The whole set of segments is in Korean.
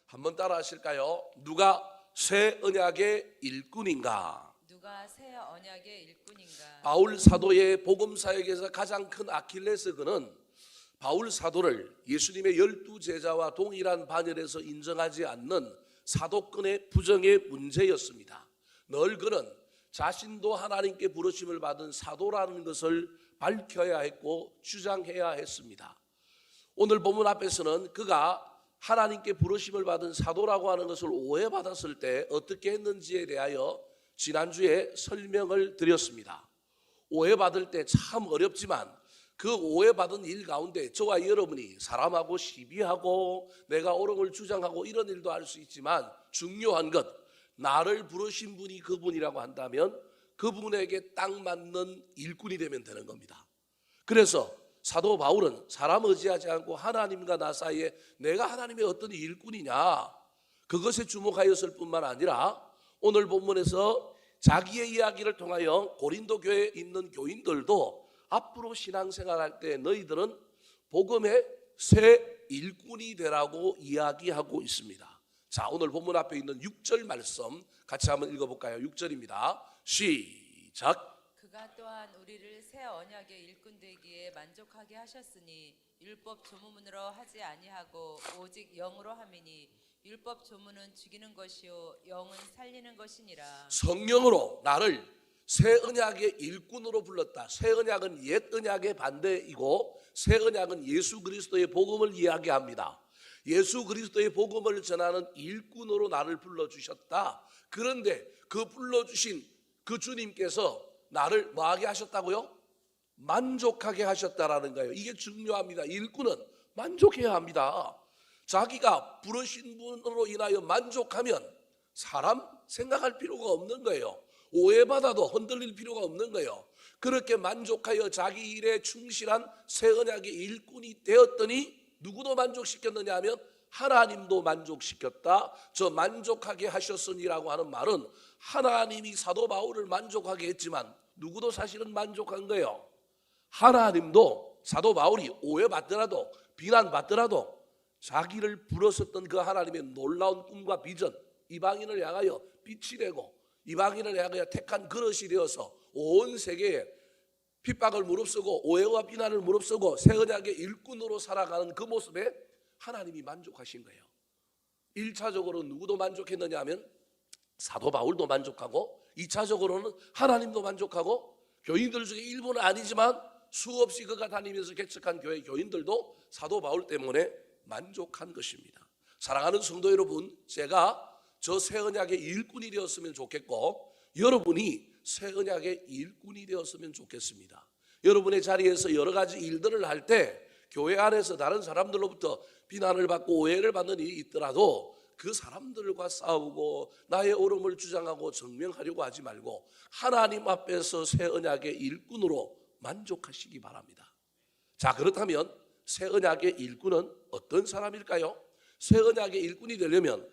한번 따라 하실까요? 누가 새 언약의 일꾼인가? 누가 새 언약의 일꾼인가? 바울 사도의 복음 사역에서 가장 큰 아킬레스건은 바울 사도를 예수님의 12제자와 동일한 반열에서 인정하지 않는 사도권의 부정의 문제였습니다. 늘 그는 자신도 하나님께 부르심을 받은 사도라는 것을 밝혀야 했고 주장해야 했습니다. 오늘 본문 앞에서는 그가 하나님께 부르심을 받은 사도라고 하는 것을 오해받았을 때 어떻게 했는지에 대하여 지난주에 설명을 드렸습니다. 오해받을 때 참 어렵지만 그 오해받은 일 가운데 저와 여러분이 사람하고 시비하고 내가 옳은 걸 주장하고 이런 일도 할 수 있지만 중요한 것, 나를 부르신 분이 그분이라고 한다면 그분에게 딱 맞는 일꾼이 되면 되는 겁니다. 그래서 사도 바울은 사람 의지하지 않고 하나님과 나 사이에 내가 하나님의 어떤 일꾼이냐, 그것에 주목하였을 뿐만 아니라 오늘 본문에서 자기의 이야기를 통하여 고린도 교회에 있는 교인들도 앞으로 신앙생활할 때 너희들은 복음의 새 일꾼이 되라고 이야기하고 있습니다. 자, 오늘 본문 앞에 있는 6절 말씀 같이 한번 읽어볼까요? 6절입니다. 시작. 그가 또한 우리를 새 언약의 일꾼 되기에 만족하게 하셨으니 율법 조문으로 하지 아니하고 오직 영으로 함이니 율법 조문은 죽이는 것이요 영은 살리는 것이니라. 성령으로 나를 새 언약의 일꾼으로 불렀다. 새 언약은 옛 언약의 반대이고 새 언약은 예수 그리스도의 복음을 이야기합니다. 예수 그리스도의 복음을 전하는 일꾼으로 나를 불러주셨다. 그런데 그 불러주신 그 주님께서 나를 뭐하게 하셨다고요? 만족하게 하셨다라는 거예요. 이게 중요합니다. 일꾼은 만족해야 합니다. 자기가 부르신 분으로 인하여 만족하면 사람 생각할 필요가 없는 거예요. 오해받아도 흔들릴 필요가 없는 거예요. 그렇게 만족하여 자기 일에 충실한 새 언약의 일꾼이 되었더니 누구도 만족시켰느냐 하면 하나님도 만족시켰다. 저 만족하게 하셨으니라고 하는 말은 하나님이 사도 바울을 만족하게 했지만 누구도 사실은 만족한 거예요. 하나님도 사도 바울이 오해받더라도 비난받더라도 자기를 불렀었던 그 하나님의 놀라운 꿈과 비전, 이방인을 향하여 빛이 되고 이방인을 향하여 택한 그릇이 되어서 온 세계에 핍박을 무릅쓰고 오해와 비난을 무릅쓰고 새 언약의 일꾼으로 살아가는 그 모습에 하나님이 만족하신 거예요. 1차적으로 누구도 만족했느냐 하면 사도 바울도 만족하고 2차적으로는 하나님도 만족하고 교인들 중에 일부는 아니지만 수없이 그가 다니면서 개척한 교회 교인들도 사도 바울 때문에 만족한 것입니다. 사랑하는 성도 여러분, 제가 저 새 언약의 일꾼이 되었으면 좋겠고 여러분이 새 언약의 일꾼이 되었으면 좋겠습니다. 여러분의 자리에서 여러 가지 일들을 할 때 교회 안에서 다른 사람들로부터 비난을 받고 오해를 받는 일이 있더라도 그 사람들과 싸우고 나의 옳음을 주장하고 증명하려고 하지 말고 하나님 앞에서 새 언약의 일꾼으로 만족하시기 바랍니다. 자, 그렇다면 새 언약의 일꾼은 어떤 사람일까요? 새 언약의 일꾼이 되려면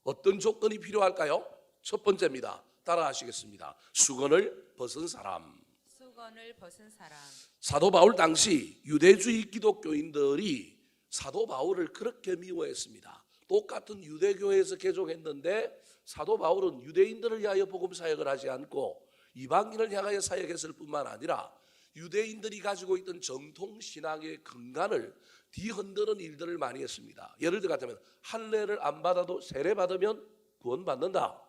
어떤 조건이 필요할까요? 첫 번째입니다. 따라하시겠습니다. 수건을 벗은 사람. 수건을 벗은 사람. 사도 바울 당시 유대주의 기독교인들이 사도 바울을 그렇게 미워했습니다. 똑같은 유대교회에서 개종했는데 사도 바울은 유대인들을 위하여 복음 사역을 하지 않고 이방인을 향하여 사역했을 뿐만 아니라 유대인들이 가지고 있던 정통 신앙의 근간을 뒤흔드는 일들을 많이 했습니다. 예를 들어 같으면 할례를 안 받아도 세례 받으면 구원받는다.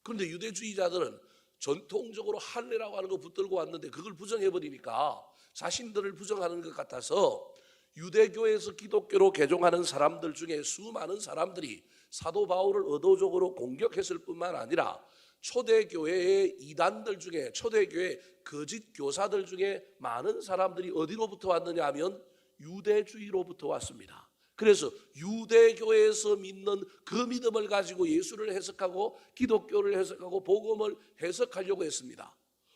그런데 유대주의자들은 전통적으로 할례라고 하는 거 붙들고 왔는데 그걸 부정해버리니까 자신들을 부정하는 것 같아서 유대교에서 기독교로 개종하는 사람들 중에 수많은 사람들이 사도 바울을 의도적으로 공격했을 뿐만 아니라 초대교회의 이단들 중에 초대교회 거짓 교사들 중에 많은 사람들이 어디로부터 왔느냐 하면 유대주의로부터 왔습니다. 그래서 유대교회에서 믿는 그 믿음을 가지고 예수를 해석하고 기독교를 해석하고 복음을 해석하려고 했습니다.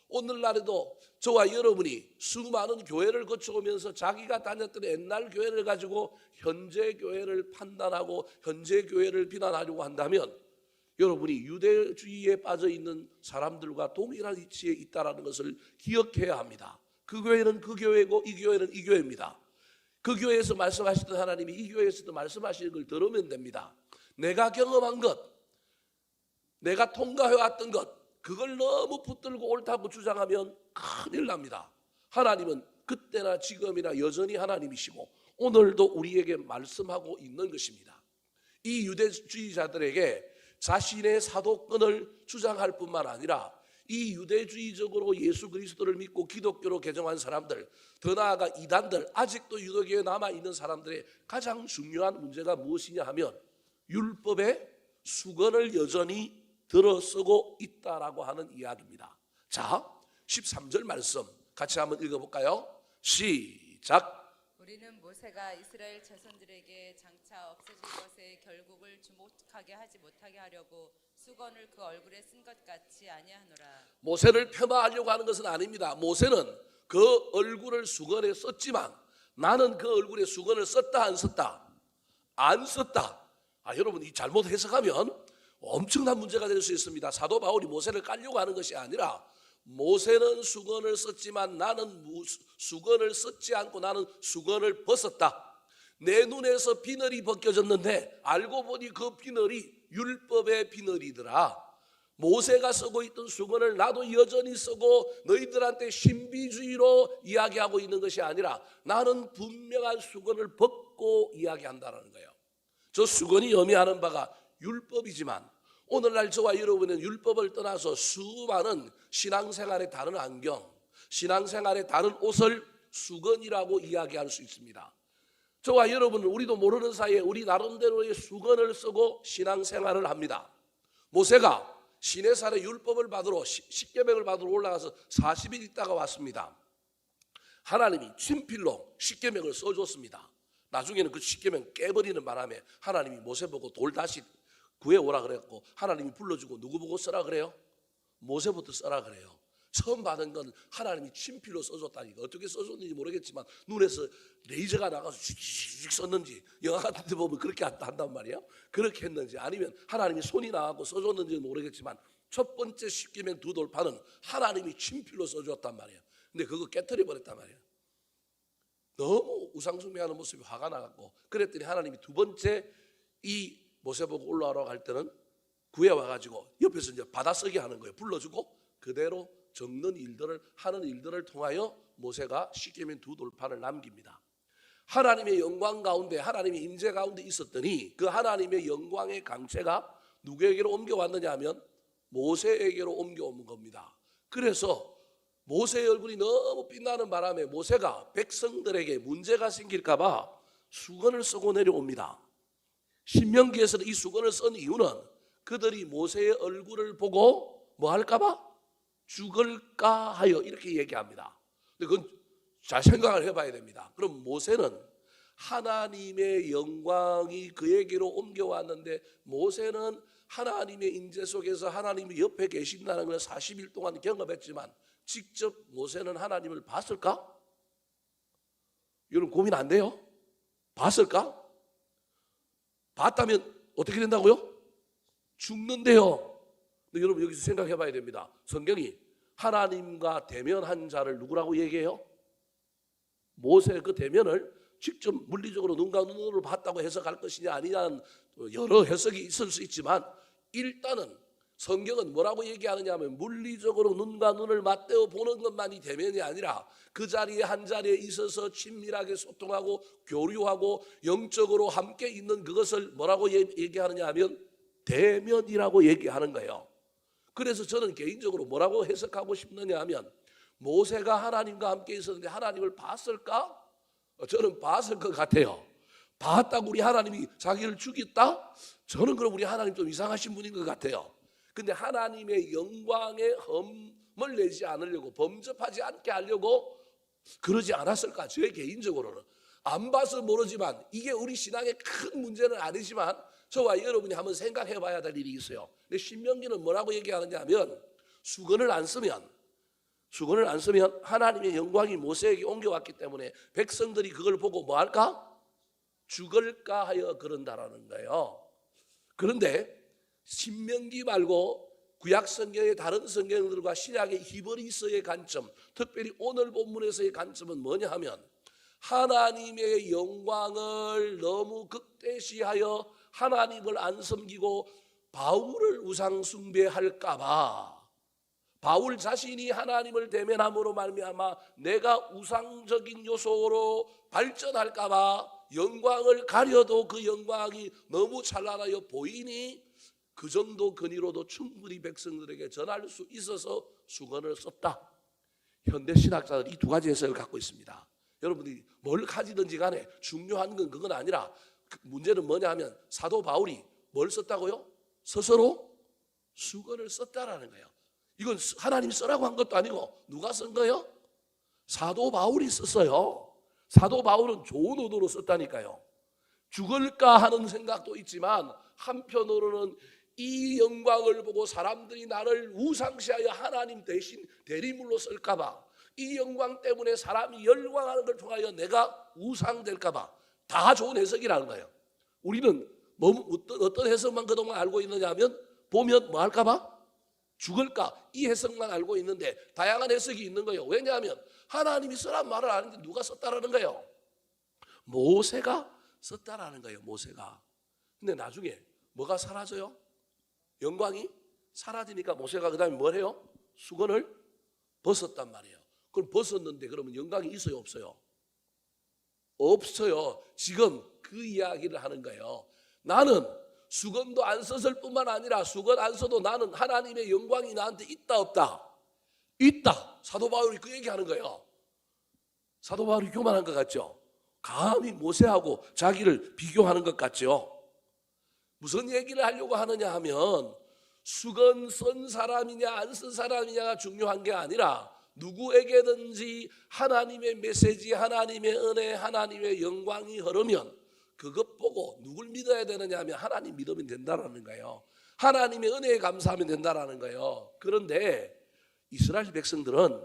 오늘날에도 저와 여러분이 수많은 교회를 거쳐오면서 자기가 다녔던 옛날 교회를 가지고 현재 교회를 판단하고 현재 교회를 비난하려고 한다면 여러분이 유대주의에 빠져 있는 사람들과 동일한 위치에 있다는 것을 기억해야 합니다. 그 교회는 그 교회고 이 교회는 이 교회입니다. 그 교회에서 말씀하시던 하나님이 이 교회에서도 말씀하시는 걸 들으면 됩니다. 내가 경험한 것, 내가 통과해왔던 것, 그걸 너무 붙들고 옳다고 주장하면 큰일 납니다. 하나님은 그때나 지금이나 여전히 하나님이시고 오늘도 우리에게 말씀하고 있는 것입니다. 이 유대주의자들에게 자신의 사도권을 주장할 뿐만 아니라 이 유대주의적으로 예수 그리스도를 믿고 기독교로 개종한 사람들, 더 나아가 이단들, 아직도 유대교에 남아있는 사람들의 가장 중요한 문제가 무엇이냐 하면 율법의 수건을 여전히 들어쓰고 있다라고 하는 이야기입니다. 자, 13절 말씀 같이 한번 읽어볼까요? 시작. 우리는 모세가 이스라엘 자손들에게 장차 없어질 것에 결국을 주목하게 하지 못하게 하려고 수건을 그 얼굴에 쓴 것 같이 아니하노라. 모세를 폄하하려고 하는 것은 아닙니다. 모세는 그 얼굴을 수건에 썼지만 나는 그 얼굴에 수건을 썼다 안 썼다? 안 썼다. 여러분 이 잘못 해석하면 엄청난 문제가 될 수 있습니다. 사도 바울이 모세를 깔려고 하는 것이 아니라 모세는 수건을 썼지만 나는 수건을 썼지 않고 나는 수건을 벗었다. 내 눈에서 비늘이 벗겨졌는데 알고 보니 그 비늘이 율법의 비늘이더라. 모세가 쓰고 있던 수건을 나도 여전히 쓰고 너희들한테 신비주의로 이야기하고 있는 것이 아니라 나는 분명한 수건을 벗고 이야기한다는 거예요. 저 수건이 의미하는 바가 율법이지만 오늘날 저와 여러분은 율법을 떠나서 수많은 신앙생활의 다른 안경, 신앙생활의 다른 옷을 수건이라고 이야기할 수 있습니다. 저와 여러분은 우리도 모르는 사이에 우리 나름대로의 수건을 쓰고 신앙생활을 합니다. 모세가 시내산의 율법을 받으러 십계명을 받으러 올라가서 40일 있다가 왔습니다. 하나님이 친필로 십계명을 써줬습니다. 나중에는 그 십계명 깨버리는 바람에 하나님이 모세 보고 돌 다시 구해오라 그랬고 하나님이 불러주고 누구 보고 써라 그래요? 모세부터 써라 그래요. 처음 받은 건 하나님이 친필로 써줬다니까. 어떻게 써줬는지 모르겠지만 눈에서 레이저가 나가서 쥐쥐 썼는지 영화 같은 데 보면 그렇게 한단 말이에요. 그렇게 했는지 아니면 하나님이 손이 나가고 써줬는지는 모르겠지만 첫 번째 십계명 두 돌판은 하나님이 친필로 써줬단 말이에요. 근데 그거 깨트려 버렸단 말이에요. 너무 우상숭배하는 모습이 화가 나갖고 그랬더니 하나님이 두 번째 이 모세 보고 올라오라고 할 때는 구해와가지고 옆에서 이제 받아쓰기 하는 거예요. 불러주고 그대로 적는 일들을 하는 일들을 통하여 모세가 십계명 두 돌판을 남깁니다. 하나님의 영광 가운데 하나님의 임재 가운데 있었더니 그 하나님의 영광의 강체가 누구에게로 옮겨왔느냐 하면 모세에게로 옮겨온 겁니다. 그래서 모세의 얼굴이 너무 빛나는 바람에 모세가 백성들에게 문제가 생길까 봐 수건을 쓰고 내려옵니다. 신명기에서는 이 수건을 쓴 이유는 그들이 모세의 얼굴을 보고 뭐 할까 봐? 죽을까 하여 이렇게 얘기합니다. 근데 그건 잘 생각을 해봐야 됩니다. 그럼 모세는 하나님의 영광이 그에게로 옮겨왔는데 모세는 하나님의 임재 속에서 하나님이 옆에 계신다는 걸 40일 동안 경험했지만 직접 모세는 하나님을 봤을까? 여러분 고민 안 돼요? 봤을까? 봤다면 어떻게 된다고요? 죽는데요. 근데 여러분 여기서 생각해 봐야 됩니다. 성경이 하나님과 대면한 자를 누구라고 얘기해요? 모세 그 대면을 직접 물리적으로 눈과 눈으로 봤다고 해석할 것이냐 아니냐는 여러 해석이 있을 수 있지만 일단은 성경은 뭐라고 얘기하느냐 하면 물리적으로 눈과 눈을 맞대어 보는 것만이 대면이 아니라 그 자리에 한 자리에 있어서 친밀하게 소통하고 교류하고 영적으로 함께 있는 그것을 뭐라고 얘기하느냐 하면 대면이라고 얘기하는 거예요. 그래서 저는 개인적으로 뭐라고 해석하고 싶느냐 하면 모세가 하나님과 함께 있었는데 하나님을 봤을까? 저는 봤을 것 같아요. 봤다고 우리 하나님이 자기를 죽였다? 저는 그럼 우리 하나님 좀 이상하신 분인 것 같아요. 근데 하나님의 영광에 흠을 내지 않으려고 범접하지 않게 하려고 그러지 않았을까? 제 개인적으로는 안 봐서 모르지만 이게 우리 신앙의 큰 문제는 아니지만 저와 여러분이 한번 생각해 봐야 될 일이 있어요. 근데 신명기는 뭐라고 얘기하느냐 하면 수건을 안 쓰면 하나님의 영광이 모세에게 옮겨왔기 때문에 백성들이 그걸 보고 뭐 할까? 죽을까 하여 그런다라는 거예요. 그런데 신명기 말고 구약 성경의 다른 성경들과 신약의 히브리서의 관점, 특별히 오늘 본문에서의 관점은 뭐냐 하면 하나님의 영광을 너무 극대시하여 하나님을 안 섬기고 바울을 우상 숭배할까봐, 바울 자신이 하나님을 대면함으로 말미암아 내가 우상적인 요소로 발전할까봐 영광을 가려도 그 영광이 너무 찬란하여 보이니 그 정도 근의로도 충분히 백성들에게 전할 수 있어서 수건을 썼다. 현대 신학자들이 이 두 가지 해석을 갖고 있습니다. 여러분들이 뭘 가지든지 간에 중요한 건 그건 아니라 문제는 뭐냐 하면 사도 바울이 뭘 썼다고요? 스스로 수건을 썼다라는 거예요. 이건 하나님이 쓰라고 한 것도 아니고 누가 쓴 거예요? 사도 바울이 썼어요. 사도 바울은 좋은 의도로 썼다니까요. 죽을까 하는 생각도 있지만 한편으로는 이 영광을 보고 사람들이 나를 우상시하여 하나님 대신 대리물로 쓸까봐, 이 영광 때문에 사람이 열광하는 걸 통하여 내가 우상될까봐 다 좋은 해석이라는 거예요. 우리는 어떤 해석만 그동안 알고 있느냐 하면 보면 뭐 할까봐? 죽을까? 이 해석만 알고 있는데 다양한 해석이 있는 거예요. 왜냐하면 하나님이 쓰란 말을 아는데 누가 썼다라는 거예요? 모세가 썼다라는 거예요. 모세가. 근데 나중에 뭐가 사라져요? 영광이 사라지니까 모세가 그 다음에 뭘 해요? 수건을 벗었단 말이에요. 그럼 벗었는데 그러면 영광이 있어요? 없어요? 없어요. 지금 그 이야기를 하는 거예요. 나는 수건도 안 썼을 뿐만 아니라 수건 안 써도 나는 하나님의 영광이 나한테 있다 없다? 있다. 사도 바울이 그 얘기하는 거예요. 사도 바울이 교만한 것 같죠? 감히 모세하고 자기를 비교하는 것 같죠? 무슨 얘기를 하려고 하느냐 하면 수건 쓴 사람이냐 안 쓴 사람이냐가 중요한 게 아니라 누구에게든지 하나님의 메시지, 하나님의 은혜, 하나님의 영광이 흐르면 그것 보고 누굴 믿어야 되느냐 하면 하나님 믿으면 된다라는 거예요. 하나님의 은혜에 감사하면 된다라는 거예요. 그런데 이스라엘 백성들은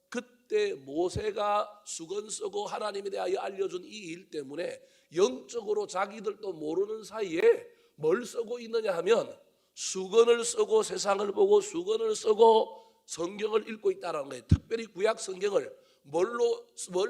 그때 모세가 수건 쓰고 하나님에 대하여 알려준 이 일 때문에 영적으로 자기들도 모르는 사이에 뭘 쓰고 있느냐 하면 수건을 쓰고 세상을 보고 수건을 쓰고 성경을 읽고 있다는 거예요. 특별히 구약 성경을 뭘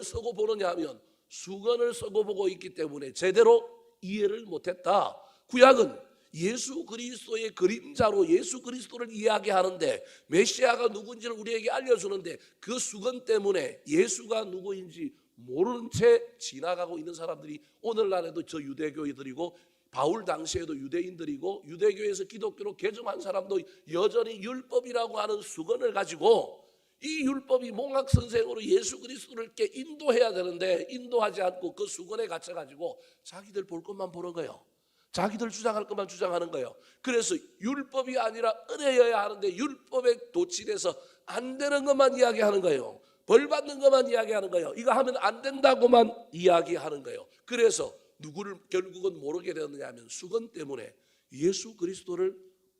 쓰고 보느냐 하면 수건을 쓰고 보고 있기 때문에 제대로 이해를 못했다. 구약은 예수 그리스도의 그림자로 예수 그리스도를 이야기하는데 메시아가 누구인지를 우리에게 알려주는데 그 수건 때문에 예수가 누구인지 모르는 채 지나가고 있는 사람들이 오늘날에도 저 유대교인들이고 바울 당시에도 유대인들이고 유대교에서 기독교로 개종한 사람도 여전히 율법이라고 하는 수건을 가지고 이 율법이 몽학선생으로 예수 그리스도를 이렇게 인도해야 되는데 인도하지 않고 그 수건에 갇혀가지고 자기들 볼 것만 보는 거예요. 자기들 주장할 것만 주장하는 거예요. 그래서 율법이 아니라 은혜여야 하는데 율법에 도취돼서 안 되는 것만 이야기하는 거예요. 벌 받는 것만 이야기하는 거예요. 이거 하면 안 된다고만 이야기하는 거예요. 그래서 누구를 결국은 모르게 되었느냐 하면 수건 때문에 예수 그리스도를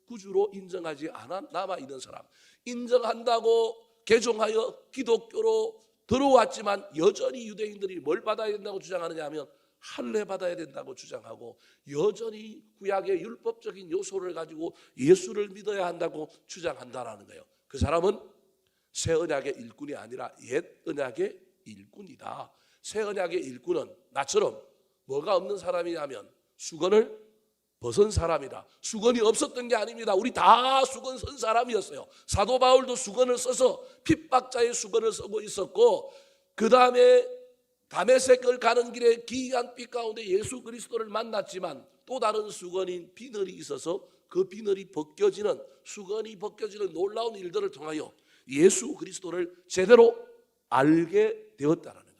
구주로 인정하지 않아 남아있는 사람, 인정한다고 개종하여 기독교로 들어왔지만 여전히 유대인들이 뭘 받아야 된다고 주장하느냐 하면 할례 받아야 된다고 주장하고 여전히 구약의 율법적인 요소를 가지고 예수를 믿어야 한다고 주장한다라는 거예요. 그 사람은 새 언약의 일꾼이 아니라 옛 언약의 일꾼이다. 새 언약의 일꾼은 나처럼 뭐가 없는 사람이냐면 수건을 벗은 사람이다. 수건이 없었던 게 아닙니다. 우리 다 수건 쓴 사람이었어요. 사도 바울도 수건을 써서 핍박자의 수건을 쓰고 있었고 그 다음에 다메섹을 가는 길에 기이한 빛 가운데 예수 그리스도를 만났지만 또 다른 수건인 비늘이 있어서 그 비늘이 벗겨지는 수건이 벗겨지는 놀라운 일들을 통하여 예수 그리스도를 제대로 알게 되었다는 거예요.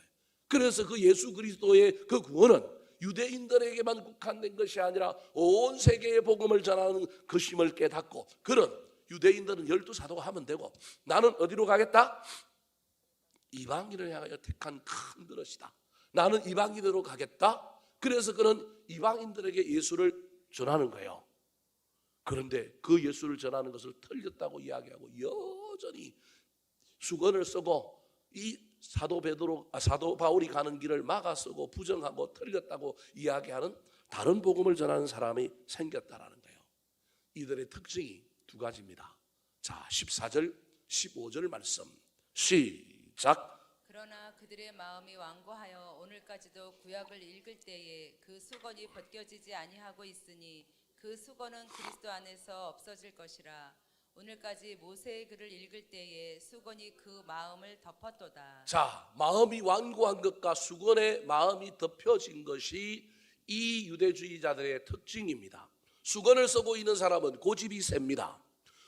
그래서 그 예수 그리스도의 그 구원은 유대인들에게만 국한된 것이 아니라 온 세계의 복음을 전하는 그 힘을 깨닫고 그런 유대인들은 12사도가 하면 되고 나는 어디로 가겠다? 이방인을 향하여 택한 큰 그릇이다. 나는 이방인으로 가겠다. 그래서 그는 이방인들에게 예수를 전하는 거예요. 그런데 그 예수를 전하는 것을 틀렸다고 이야기하고 여전히 수건을 쓰고 이 사도 바울이 가는 길을 막아 쓰고 부정하고 틀렸다고 이야기하는 다른 복음을 전하는 사람이 생겼다라는 거예요. 이들의 특징이 두 가지입니다. 자, 14절 15절 말씀 시작. 그러나 그들의 마음이 완고하여 오늘까지도 구약을 읽을 때에 그 수건이 벗겨지지 아니하고 있으니 그 수건은 그리스도 안에서 없어질 것이라. 오늘까지 모세의 글을 읽을 때에 수건이 그 마음을 덮었도다. 자, 마음이 완고한 것과 수건의 마음이 덮여진 것이 이 유대주의자들의 특징입니다. 수건을 쓰고 있는 사람은 고집이 셉니다.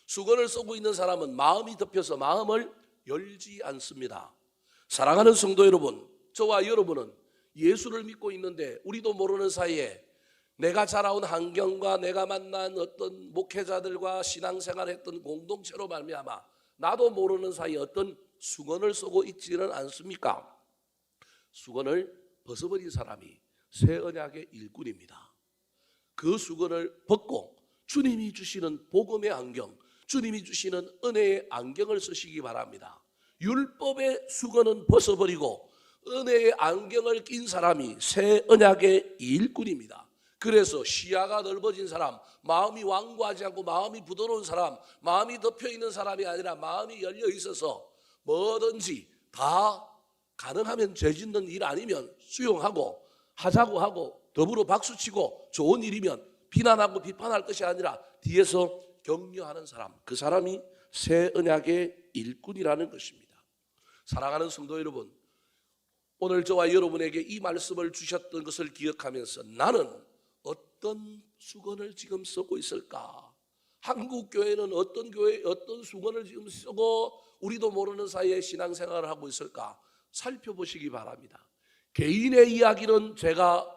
수건을 쓰고 있는 사람은 마음이 덮여서 마음을 열지 않습니다. 사랑하는 성도 여러분, 저와 여러분은 예수를 믿고 있는데 우리도 모르는 사이에 내가 자라온 환경과 내가 만난 어떤 목회자들과 신앙생활했던 공동체로 말미암아 나도 모르는 사이에 어떤 수건을 쓰고 있지는 않습니까? 수건을 벗어버린 사람이 새 언약의 일꾼입니다. 그 수건을 벗고 주님이 주시는 복음의 안경, 주님이 주시는 은혜의 안경을 쓰시기 바랍니다. 율법의 수건은 벗어버리고 은혜의 안경을 낀 사람이 새 언약의 일꾼입니다. 그래서 시야가 넓어진 사람, 마음이 완고하지 않고 마음이 부드러운 사람, 마음이 덮여있는 사람이 아니라 마음이 열려 있어서 뭐든지 다 가능하면 죄짓는 일 아니면 수용하고 하자고 하고 더불어 박수치고 좋은 일이면 비난하고 비판할 것이 아니라 뒤에서 격려하는 사람, 그 사람이 새 언약의 일꾼이라는 것입니다. 사랑하는 성도 여러분, 오늘 저와 여러분에게 이 말씀을 주셨던 것을 기억하면서 나는 어떤 수건을 지금 쓰고 있을까? 한국 교회는 어떤 교회, 어떤 수건을 지금 쓰고 우리도 모르는 사이에 신앙생활을 하고 있을까? 살펴보시기 바랍니다. 개인의 이야기는 제가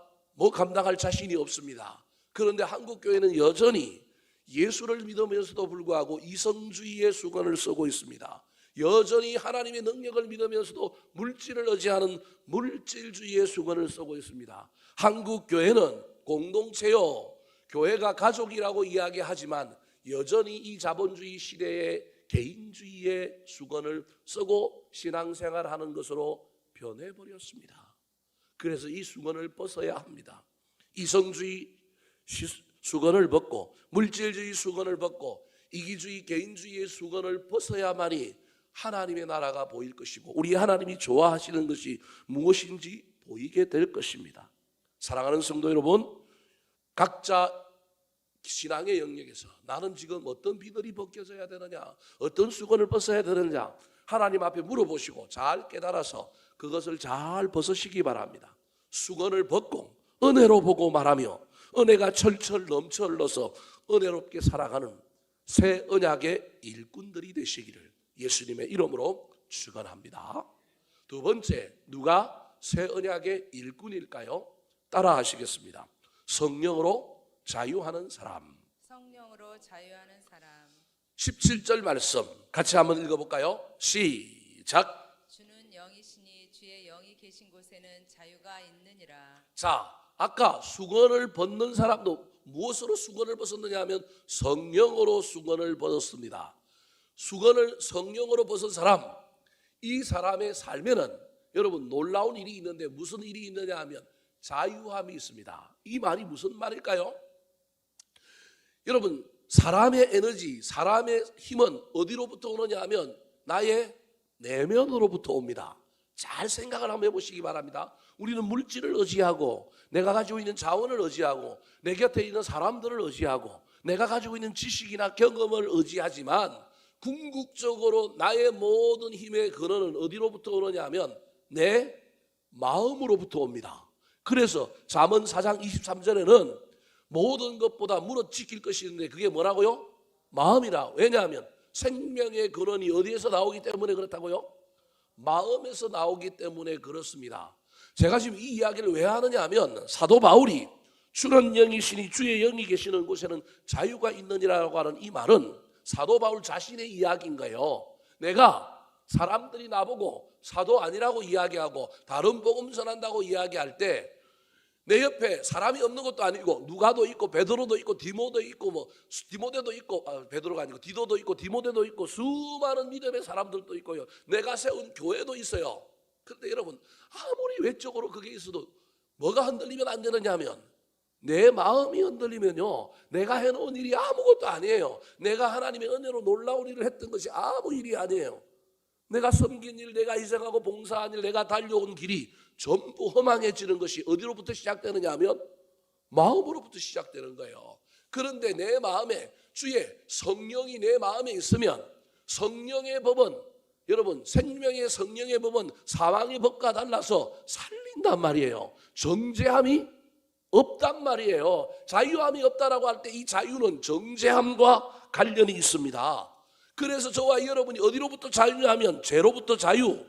감당할 자신이 없습니다. 그런데 한국 교회는 여전히 예수를 믿으면서도 불구하고 이성주의의 수건을 쓰고 있습니다. 여전히 하나님의 능력을 믿으면서도 물질을 의지하는 물질주의의 수건을 쓰고 있습니다. 한국 교회는 공동체요, 교회가 가족이라고 이야기하지만 여전히 이 자본주의 시대에 개인주의의 수건을 쓰고 신앙생활하는 것으로 변해버렸습니다. 그래서 이 수건을 벗어야 합니다. 이성주의 수건을 벗고 물질주의 수건을 벗고 이기주의 개인주의의 수건을 벗어야만이 하나님의 나라가 보일 것이고 우리 하나님이 좋아하시는 것이 무엇인지 보이게 될 것입니다. 사랑하는 성도 여러분, 각자 신앙의 영역에서 나는 지금 어떤 비늘이 벗겨져야 되느냐, 어떤 수건을 벗어야 되느냐 하나님 앞에 물어보시고 잘 깨달아서 그것을 잘 벗으시기 바랍니다. 수건을 벗고 은혜로 보고 말하며 은혜가 철철 넘쳐 흘러서 은혜롭게 살아가는 새 언약의 일꾼들이 되시기를 예수님의 이름으로 축원합니다. 두 번째, 누가 새 언약의 일꾼일까요? 따라 하시겠습니다. 성령으로 자유하는 사람. 성령으로 자유하는 사람. 17절 말씀 같이 한번 읽어볼까요? 시작. 주는 영이시니 주의 영이 계신 곳에는 자유가 있느니라. 자, 아까 수건을 벗는 사람도 무엇으로 수건을 벗었느냐 하면 성령으로 수건을 벗었습니다. 수건을 성령으로 벗은 사람, 이 사람의 삶에는 여러분 놀라운 일이 있는데 무슨 일이 있느냐 하면 자유함이 있습니다. 이 말이 무슨 말일까요? 여러분, 사람의 에너지, 사람의 힘은 어디로부터 오느냐 하면 나의 내면으로부터 옵니다. 잘 생각을 한번 해보시기 바랍니다. 우리는 물질을 의지하고 내가 가지고 있는 자원을 의지하고 내 곁에 있는 사람들을 의지하고 내가 가지고 있는 지식이나 경험을 의지하지만 궁극적으로 나의 모든 힘의 근원은 어디로부터 오느냐 하면 내 마음으로부터 옵니다. 그래서 잠언 4장 23절에는 모든 것보다 무릇 지킬 것이 있는데 그게 뭐라고요? 마음이라. 왜냐하면 생명의 근원이 어디에서 나오기 때문에 그렇다고요? 마음에서 나오기 때문에 그렇습니다. 제가 지금 이 이야기를 왜 하느냐 하면 사도 바울이 주는 영이시니 주의 영이 계시는 곳에는 자유가 있느니라고 하는 이 말은 사도 바울 자신의 이야기인가요? 내가 사람들이 나보고 사도 아니라고 이야기하고 다른 복음 전한다고 이야기할 때 내 옆에 사람이 없는 것도 아니고 누가도 있고 베드로도 있고 디모도 있고 디모데도 있고 베드로가 아니고 디도도 있고 디모데도 있고 수많은 믿음의 사람들도 있고요. 내가 세운 교회도 있어요. 그런데 여러분 아무리 외적으로 그게 있어도 뭐가 흔들리면 안 되느냐 하면 내 마음이 흔들리면요, 내가 해놓은 일이 아무것도 아니에요. 내가 하나님의 은혜로 놀라운 일을 했던 것이 아무 일이 아니에요. 내가 섬긴 일, 내가 희생하고 봉사한 일, 내가 달려온 길이 전부 허망해지는 것이 어디로부터 시작되느냐 하면 마음으로부터 시작되는 거예요. 그런데 내 마음에 주의 성령이 내 마음에 있으면 성령의 법은, 여러분, 생명의 성령의 법은 사망의 법과 달라서 살린단 말이에요. 정죄함이 없단 말이에요. 자유함이 없다라고 할 때 이 자유는 정죄함과 관련이 있습니다. 그래서 저와 여러분이 어디로부터 자유하면 죄로부터 자유,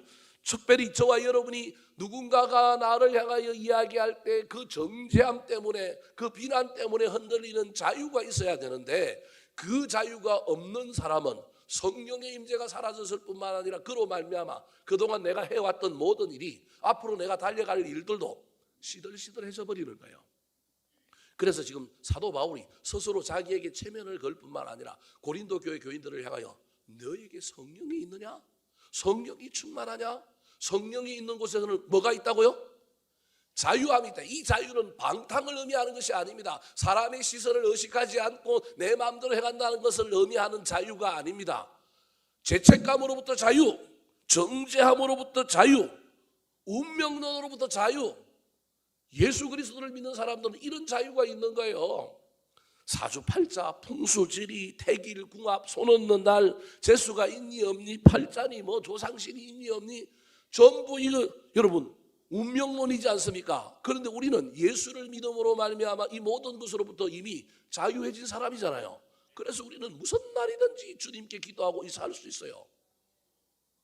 특별히 저와 여러분이 누군가가 나를 향하여 이야기할 때 그 정죄함 때문에, 그 비난 때문에 흔들리는 자유가 있어야 되는데, 그 자유가 없는 사람은 성령의 임재가 사라졌을 뿐만 아니라 그로 말미암아 그동안 내가 해왔던 모든 일이, 앞으로 내가 달려갈 일들도 시들시들해져 버리는 거예요. 그래서 지금 사도 바울이 스스로 자기에게 체면을 걸 뿐만 아니라 고린도 교회 교인들을 향하여 너에게 성령이 있느냐? 성령이 충만하냐? 성령이 있는 곳에서는 뭐가 있다고요? 자유함이 있다. 이 자유는 방탕을 의미하는 것이 아닙니다. 사람의 시선을 의식하지 않고 내 마음대로 해간다는 것을 의미하는 자유가 아닙니다. 죄책감으로부터 자유, 정죄함으로부터 자유, 운명론으로부터 자유. 예수 그리스도를 믿는 사람들은 이런 자유가 있는 거예요. 사주팔자, 풍수지리, 태길, 궁합, 손 얻는 날, 재수가 있니 없니, 팔자니 뭐 조상신이 있니 없니, 전부 이거 여러분 운명론이지 않습니까? 그런데 우리는 예수를 믿음으로 말미암아 이 모든 것으로부터 이미 자유해진 사람이잖아요. 그래서 우리는 무슨 날이든지 주님께 기도하고 살 수 있어요.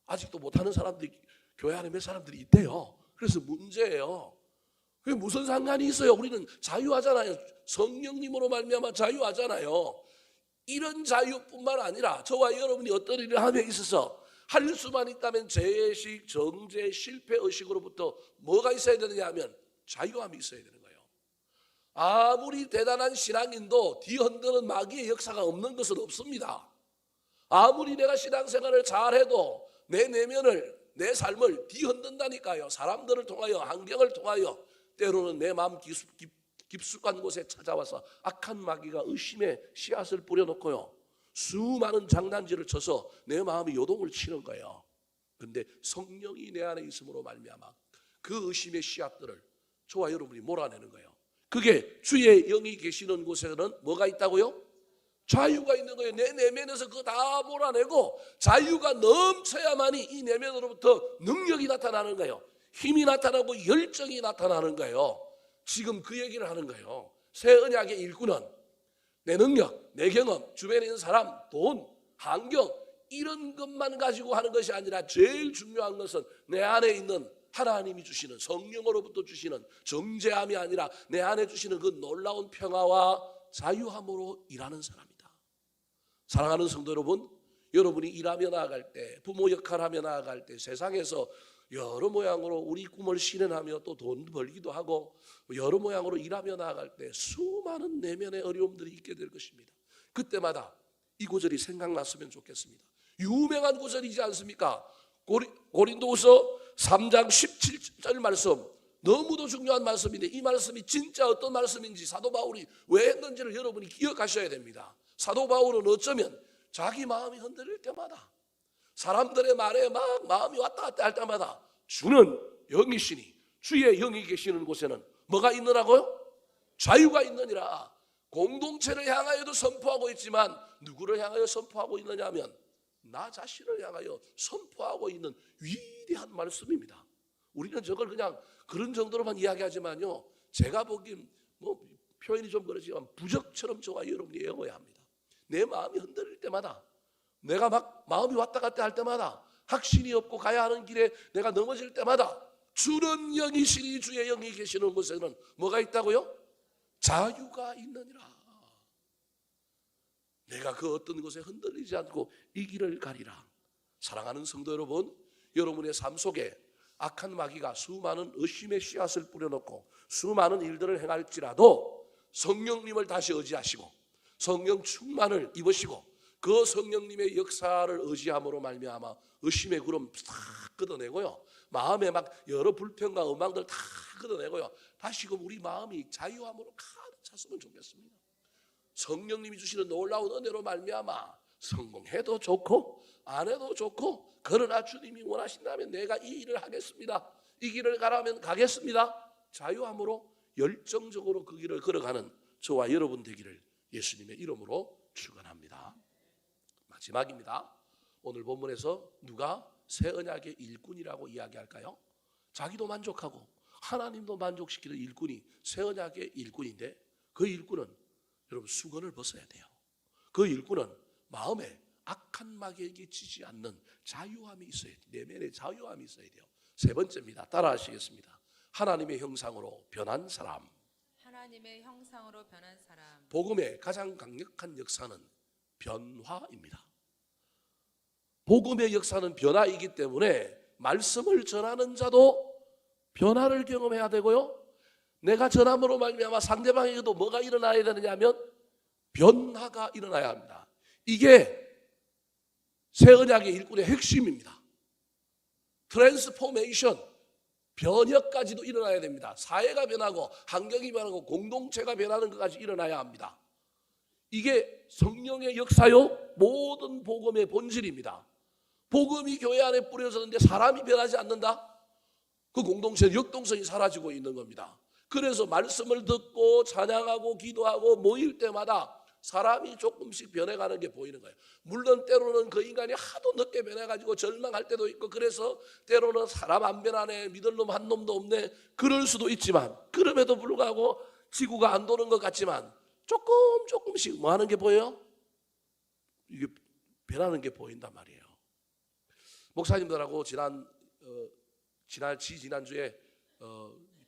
아직도 못하는 사람들이 교회 안에 몇 사람들이 있대요. 그래서 문제예요. 그게 무슨 상관이 있어요? 우리는 자유하잖아요. 성령님으로 말미암아 자유하잖아요. 이런 자유뿐만 아니라 저와 여러분이 어떤 일을 함에 있어서 할 수만 있다면 죄의식, 정죄, 실패의식으로부터 뭐가 있어야 되느냐 하면 자유함이 있어야 되는 거예요. 아무리 대단한 신앙인도 뒤흔드는 마귀의 역사가 없는 것은 없습니다. 아무리 내가 신앙생활을 잘해도 내 내면을, 내 삶을 뒤흔든다니까요. 사람들을 통하여, 환경을 통하여, 때로는 내 마음 깊숙한 곳에 찾아와서 악한 마귀가 의심의 씨앗을 뿌려놓고요, 수많은 장난질을 쳐서 내 마음이 요동을 치는 거예요. 그런데 성령이 내 안에 있음으로 말미암아 그 의심의 씨앗들을 저와 여러분이 몰아내는 거예요. 그게 주의 영이 계시는 곳에는 뭐가 있다고요? 자유가 있는 거예요. 내 내면에서 그거 다 몰아내고 자유가 넘쳐야만이 이 내면으로부터 능력이 나타나는 거예요. 힘이 나타나고 열정이 나타나는 거예요. 지금 그 얘기를 하는 거예요. 새 언약의 일꾼은 내 능력, 내 경험, 주변에 있는 사람, 돈, 환경 이런 것만 가지고 하는 것이 아니라 제일 중요한 것은 내 안에 있는 하나님이 주시는 성령으로부터 주시는 정죄함이 아니라 내 안에 주시는 그 놀라운 평화와 자유함으로 일하는 사람이다. 사랑하는 성도 여러분, 여러분이 일하며 나아갈 때, 부모 역할하며 나아갈 때 세상에서 여러 모양으로 우리 꿈을 실현하며 또 돈 벌기도 하고 여러 모양으로 일하며 나아갈 때 수많은 내면의 어려움들이 있게 될 것입니다. 그때마다 이 구절이 생각났으면 좋겠습니다. 유명한 구절이지 않습니까? 고린도후서 3장 17절 말씀, 너무도 중요한 말씀인데 이 말씀이 진짜 어떤 말씀인지 사도 바울이 왜 했는지를 여러분이 기억하셔야 됩니다. 사도 바울은 어쩌면 자기 마음이 흔들릴 때마다, 사람들의 말에 막 마음이 왔다 갔다 할 때마다 주는 영이시니 주의 영이 계시는 곳에는 뭐가 있느라고요? 자유가 있느니라. 공동체를 향하여도 선포하고 있지만 누구를 향하여 선포하고 있느냐 하면 나 자신을 향하여 선포하고 있는 위대한 말씀입니다. 우리는 저걸 그냥 그런 정도로만 이야기하지만요, 제가 보기엔 뭐 표현이 좀 그렇지만 부적처럼 저와 여러분이 외워야 합니다. 내 마음이 흔들릴 때마다, 내가 막 마음이 왔다 갔다 할 때마다, 확신이 없고 가야 하는 길에 내가 넘어질 때마다 주는 영이시니 주의 영이 계시는 곳에는 뭐가 있다고요? 자유가 있느니라. 내가 그 어떤 곳에 흔들리지 않고 이 길을 가리라. 사랑하는 성도 여러분, 여러분의 삶 속에 악한 마귀가 수많은 의심의 씨앗을 뿌려놓고 수많은 일들을 행할지라도 성령님을 다시 의지하시고 성령 충만을 입으시고 그 성령님의 역사를 의지함으로 말미암아 의심의 구름 탁 걷어내고요, 마음에 막 여러 불평과 음악들 다 걷어내고요, 다시금 우리 마음이 자유함으로 가득 찼으면 좋겠습니다. 성령님이 주시는 놀라운 은혜로 말미암아 성공해도 좋고 안 해도 좋고, 그러나 주님이 원하신다면 내가 이 일을 하겠습니다, 이 길을 가라면 가겠습니다, 자유함으로 열정적으로 그 길을 걸어가는 저와 여러분 되기를 예수님의 이름으로 축원합니다. 마지막입니다. 오늘 본문에서 누가 새 언약의 일꾼이라고 이야기할까요? 자기도 만족하고 하나님도 만족시키는 일꾼이 새 언약의 일꾼인데, 그 일꾼은 여러분 수건을 벗어야 돼요. 그 일꾼은 마음에 악한 마귀에게 지지 않는 자유함이 있어야 돼요. 내면에 자유함이 있어야 돼요. 세 번째입니다. 따라하시겠습니다. 하나님의 형상으로 변한 사람. 하나님의 형상으로 변한 사람. 복음의 가장 강력한 역사는 변화입니다. 복음의 역사는 변화이기 때문에 말씀을 전하는 자도 변화를 경험해야 되고요, 내가 전함으로 말미암아 상대방에게도 뭐가 일어나야 되느냐면 변화가 일어나야 합니다. 이게 새 언약의 일꾼의 핵심입니다. 트랜스포메이션, 변혁까지도 일어나야 됩니다. 사회가 변하고 환경이 변하고 공동체가 변하는 것까지 일어나야 합니다. 이게 성령의 역사요, 모든 복음의 본질입니다. 복음이 교회 안에 뿌려졌는데 사람이 변하지 않는다? 그 공동체의 역동성이 사라지고 있는 겁니다. 그래서 말씀을 듣고 찬양하고 기도하고 모일 때마다 사람이 조금씩 변해가는 게 보이는 거예요. 물론 때로는 그 인간이 하도 늦게 변해가지고 절망할 때도 있고, 그래서 때로는 사람 안 변하네, 믿을 놈 한 놈도 없네, 그럴 수도 있지만, 그럼에도 불구하고 지구가 안 도는 것 같지만 조금씩 뭐 하는 게 보여요? 이게 변하는 게 보인단 말이에요. 목사님들하고 지난주에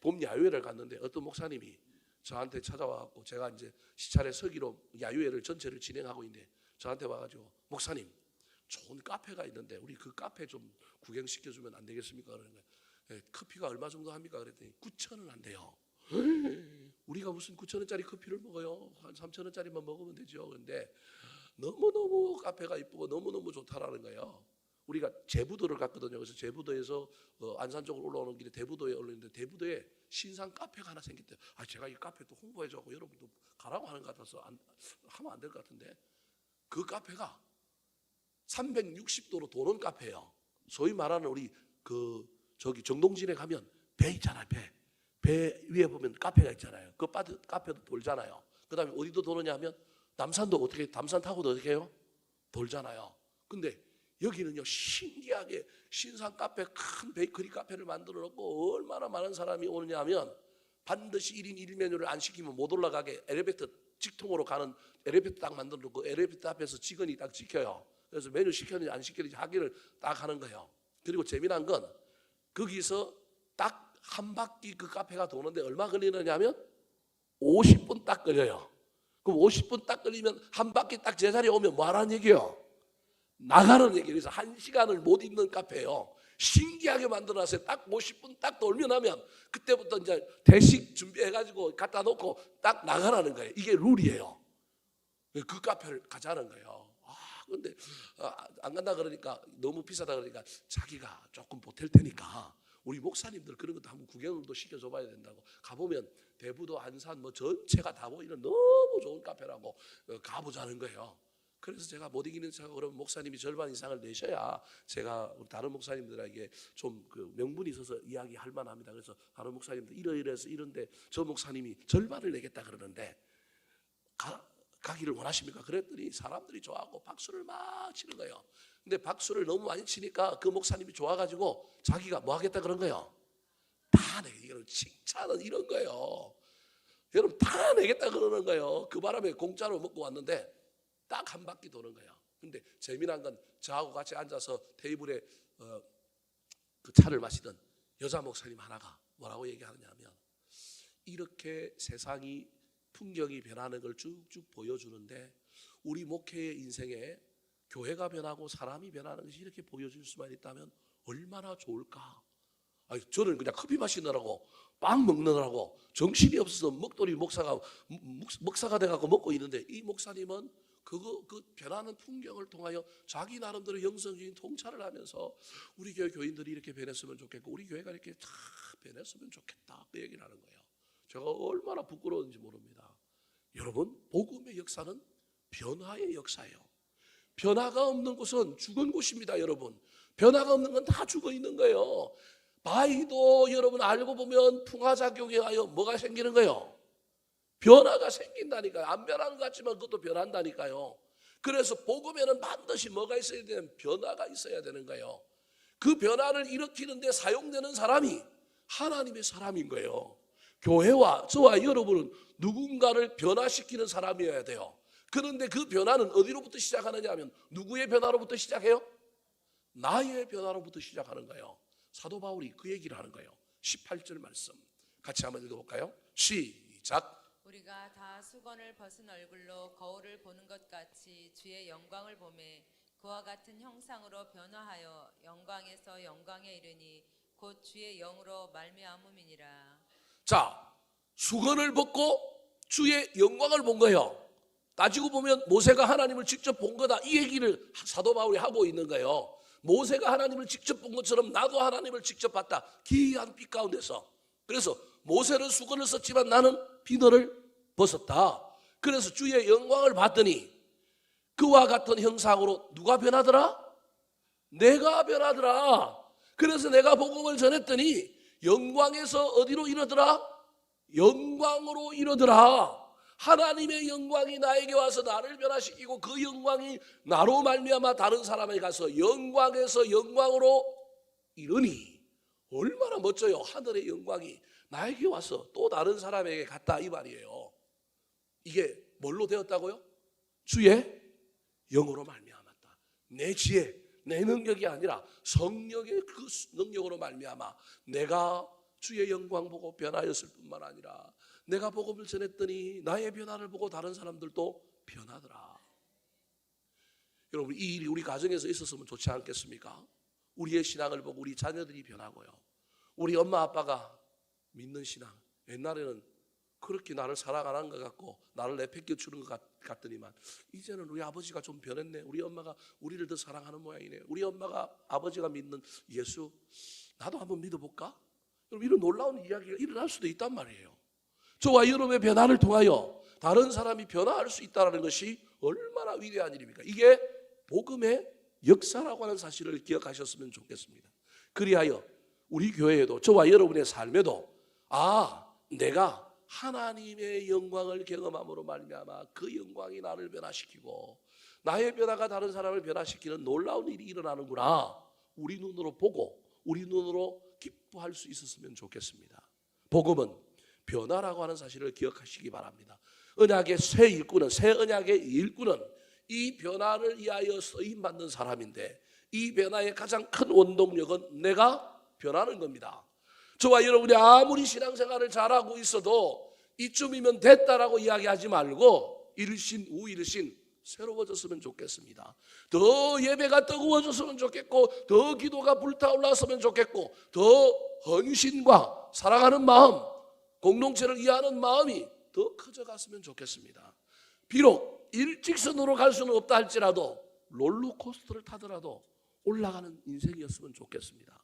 봄 야유회를 갔는데, 어떤 목사님이 저한테 찾아와갖고, 제가 이제 시찰에 서기로 야유회를 전체를 진행하고 있는데 저한테 와가지고, 목사님 좋은 카페가 있는데 우리 그 카페 좀 구경시켜주면 안 되겠습니까? 그러는 거예요. 네, 커피가 얼마 정도 합니까? 그랬더니 9,000원 한대요. 우리가 무슨 9,000원짜리 커피를 먹어요? 한 3,000원짜리만 먹으면 되죠. 그런데 너무너무 카페가 이쁘고 너무너무 좋다라는 거예요. 우리가 제부도를 갔거든요. 그래서 제부도에서 안산 쪽으로 올라오는 길에 대부도에 올랐는데, 대부도에 신상 카페가 하나 생겼대요. 제가 이 카페 또 홍보해주고 여러분도 가라고 하는 것 같아서 하면 안 될 것 같은데, 그 카페가 360도로 도는 카페예요. 소위 말하는 우리 저기 정동진에 가면 배 있잖아요. 배 위에 보면 카페가 있잖아요. 그 카페도 돌잖아요. 그 다음에 어디도 도느냐 하면 남산 타고도 어떻게 해요? 돌잖아요. 근데 여기는요, 신기하게 신상 카페, 큰 베이커리 카페를 만들어 놓고 얼마나 많은 사람이 오느냐 하면, 반드시 1인 1메뉴를 안 시키면 못 올라가게 엘리베이터 직통으로 가는 엘리베이터 딱 만들어 놓고, 엘리베이터 앞에서 직원이 딱 지켜요. 그래서 메뉴 시켰는지 안 시켰는지 확인을 딱 하는 거예요. 그리고 재미난 건, 거기서 딱 한 바퀴 그 카페가 도는데 얼마 걸리느냐 하면 50분 딱 걸려요. 그럼 50분 딱 걸리면 한 바퀴 딱 제자리에 오면 뭐 하라는 얘기예요? 나가는 얘기예요. 그래서 1시간을 못 있는 카페예요. 신기하게 만들어놨어요. 딱 50분 딱 돌면 하면 그때부터 이제 대식 준비해가지고 갖다 놓고 딱 나가라는 거예요. 이게 룰이에요. 그 카페를 가자는 거예요. 근데 안 간다 그러니까, 너무 비싸다 그러니까 자기가 조금 보탤 테니까 우리 목사님들 그런 것도 한번 구경도 시켜줘 봐야 된다고. 가보면 대부도, 안산 뭐 전체가 다 보이는 너무 좋은 카페라고 가보자는 거예요. 그래서 제가 못 이기는 척하고, 그러면 목사님이 절반 이상을 내셔야 제가 다른 목사님들에게 좀 그 명분이 있어서 이야기할 만합니다. 그래서 다른 목사님들 이러이러해서 이런데 저 목사님이 절반을 내겠다 그러는데 가기를 원하십니까? 그랬더니 사람들이 좋아하고 박수를 막 치는 거예요. 근데 박수를 너무 많이 치니까 그 목사님이 좋아가지고 자기가 뭐 하겠다 그런 거예요? 다 내겠다. 이거는 칭찬은 이런 거예요. 여러분 다 내겠다 그러는 거예요. 그 바람에 공짜로 먹고 왔는데 딱 한 바퀴 도는 거예요. 근데 재미난 건, 저하고 같이 앉아서 테이블에 그 차를 마시던 여자 목사님 하나가 뭐라고 얘기하느냐면, 이렇게 세상이 풍경이 변하는 걸 쭉쭉 보여주는데 우리 목회의 인생에 교회가 변하고 사람이 변하는 것이 이렇게 보여줄 수만 있다면 얼마나 좋을까. 저는 그냥 커피 마시느라고 빵 먹느라고 정신이 없어서 먹돌이 목사가 돼갖고 먹고 있는데, 이 목사님은 그 변하는 풍경을 통하여 자기 나름대로 영성적인 통찰을 하면서 우리 교회 교인들이 이렇게 변했으면 좋겠고 우리 교회가 이렇게 다 변했으면 좋겠다 그 얘기를 하는 거예요. 제가 얼마나 부끄러운지 모릅니다. 여러분, 복음의 역사는 변화의 역사예요. 변화가 없는 곳은 죽은 곳입니다. 여러분, 변화가 없는 건 다 죽어 있는 거예요. 바위도 여러분 알고 보면 풍화작용에 하여 뭐가 생기는 거예요? 변화가 생긴다니까요. 안 변하는 것 같지만 그것도 변한다니까요. 그래서 복음에는 반드시 뭐가 있어야 되는, 변화가 있어야 되는 거예요. 그 변화를 일으키는데 사용되는 사람이 하나님의 사람인 거예요. 교회와 저와 여러분은 누군가를 변화시키는 사람이어야 돼요. 그런데 그 변화는 어디로부터 시작하느냐 하면 누구의 변화로부터 시작해요? 나의 변화로부터 시작하는 거예요. 사도 바울이 그 얘기를 하는 거예요. 18절 말씀 같이 한번 읽어볼까요? 시작. 우리가 다 수건을 벗은 얼굴로 거울을 보는 것 같이 주의 영광을 보매 그와 같은 형상으로 변화하여 영광에서 영광에 이르니 곧 주의 영으로 말미암음이니라. 자, 수건을 벗고 주의 영광을 본 거예요. 따지고 보면 모세가 하나님을 직접 본 거다 이 얘기를 사도 바울이 하고 있는 거예요. 모세가 하나님을 직접 본 것처럼 나도 하나님을 직접 봤다. 기이한 빛 가운데서. 그래서 모세는 수건을 썼지만 나는 비늘을 벗었다. 그래서 주의 영광을 봤더니 그와 같은 형상으로 누가 변하더라? 내가 변하더라. 그래서 내가 복음을 전했더니 영광에서 어디로 이르더라? 영광으로 이르더라. 하나님의 영광이 나에게 와서 나를 변화시키고 그 영광이 나로 말미암아 다른 사람에게 가서 영광에서 영광으로 이르니 얼마나 멋져요. 하늘의 영광이 나에게 와서 또 다른 사람에게 갔다 이 말이에요. 이게 뭘로 되었다고요? 주의 영으로 말미암았다. 내 지혜, 내 능력이 아니라 성령의 그 능력으로 말미암아 내가 주의 영광 보고 변하였을 뿐만 아니라 내가 복음을 전했더니 나의 변화를 보고 다른 사람들도 변하더라. 여러분, 이 일이 우리 가정에서 있었으면 좋지 않겠습니까? 우리의 신앙을 보고 우리 자녀들이 변하고요. 우리 엄마 아빠가 믿는 신앙, 옛날에는 그렇게 나를 사랑 안 한 것 같고 나를 내팽겨 주는 것 같더니만 이제는 우리 아버지가 좀 변했네. 우리 엄마가 우리를 더 사랑하는 모양이네. 우리 엄마가 아버지가 믿는 예수 나도 한번 믿어볼까? 여러분, 이런 놀라운 이야기가 일어날 수도 있단 말이에요. 저와 여러분의 변화를 통하여 다른 사람이 변화할 수 있다는 것이 얼마나 위대한 일입니까? 이게 복음의 역사라고 하는 사실을 기억하셨으면 좋겠습니다. 그리하여 우리 교회에도 저와 여러분의 삶에도 내가 하나님의 영광을 경험함으로 말미암아 그 영광이 나를 변화시키고 나의 변화가 다른 사람을 변화시키는 놀라운 일이 일어나는구나. 우리 눈으로 보고 우리 눈으로 기뻐할 수 있었으면 좋겠습니다. 복음은 변화라고 하는 사실을 기억하시기 바랍니다. 언약의 새 일꾼은, 새 언약의 일꾼은 이 변화를 위하여 쓰임받는 사람인데 이 변화의 가장 큰 원동력은 내가 변하는 겁니다. 저와 여러분이 아무리 신앙생활을 잘하고 있어도 이쯤이면 됐다라고 이야기하지 말고 일신 우일신 새로워졌으면 좋겠습니다. 더 예배가 뜨거워졌으면 좋겠고 더 기도가 불타올랐으면 좋겠고 더 헌신과 사랑하는 마음, 공동체를 이해하는 마음이 더 커져갔으면 좋겠습니다. 비록 일직선으로 갈 수는 없다 할지라도 롤러코스터를 타더라도 올라가는 인생이었으면 좋겠습니다.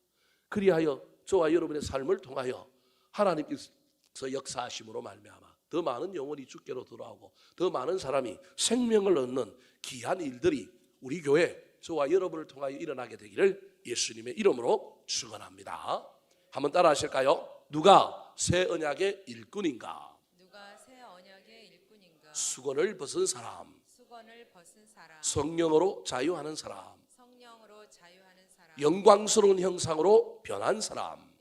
그리하여 저와 여러분의 삶을 통하여 하나님께서 역사하심으로 말미암아 더 많은 영혼이 주께로 돌아오고 더 많은 사람이 생명을 얻는 귀한 일들이 우리 교회 저와 여러분을 통하여 일어나게 되기를 예수님의 이름으로 축원합니다. 한번 따라 하실까요? 누가 새 언약의 일꾼인가? 누가 새 언약의 일꾼인가? 수건을 벗은 사람, 수건을 벗은 사람, 성령으로 자유하는 사람, 성령으로 자유하는 사람, 영광스러운 형상으로 변한 사람.